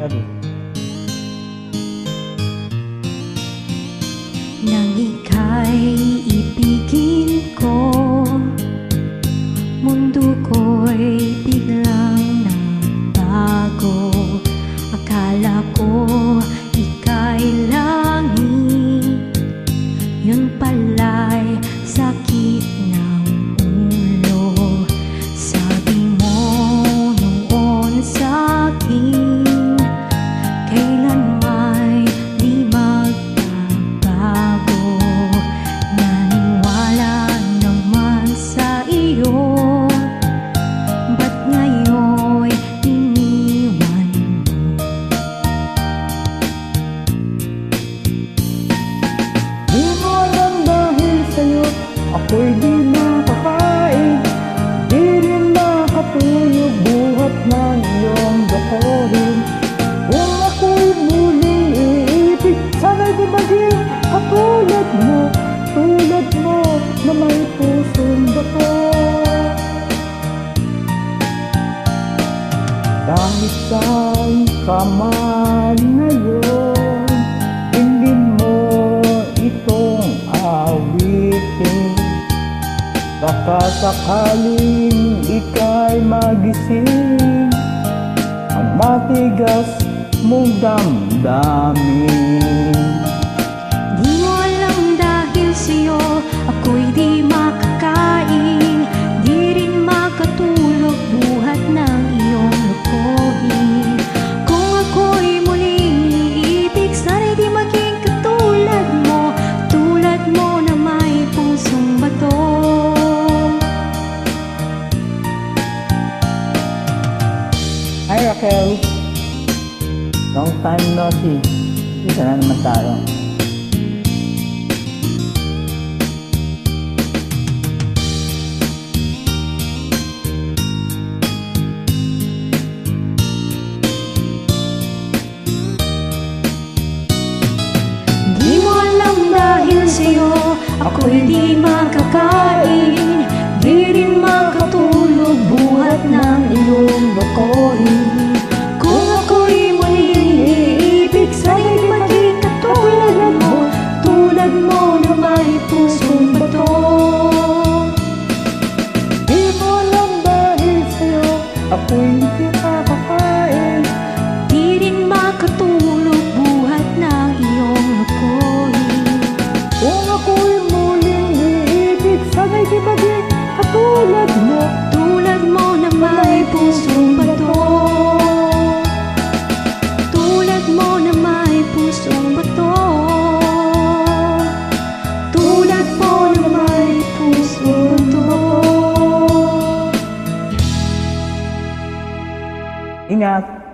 Ready? Nang ika'y ibigin ko, mundo ko'y biglang nagbago. Akala ko ika'y langit, yun pala'y sakit ng ulo. Sabi mo noon sa'kin, kailan may di magbabago. Naniwala naman sa iyo, ba't ngayon'y iniwan mo? Di mo alam dahil sa'yo ako'y di makakain, di rin makatulog buhat ng iyong lokohin. Kung ako'y muling iibig, sana'y di maging katulad mo na may pusong bato. Kahit saan ka man ngayon, hindi mo itong awitin. Baka sakaling ika'y magising, ang matigas mong damdamin. Di mo alam dahil sa'yo ako'y di makakain, di rin makatulog buhat ng iyong lokohin. Kung ako'y muling iibig, sana'y di maging katulad mo na may pusong bato. Hi Raquel, long time no see. Isa na naman tayo. Di mo alam dahil sa'yo ako'y di makakain, di rin makatulog buhat ng iyong lokohin. Kung ako'y muling iibig, sana'y di maging tulad mo na may pusong bato. Di mo alam dahil sa'yo ako'y hindi makakain, Di rin makatulog buhat ng iyong lokohin. kung ako'y muling iibig, sana'y di maging katulad mo na may pusong bato. Tulad mo na may pusong bato. Tulad mo na may pusong bato. Ingat!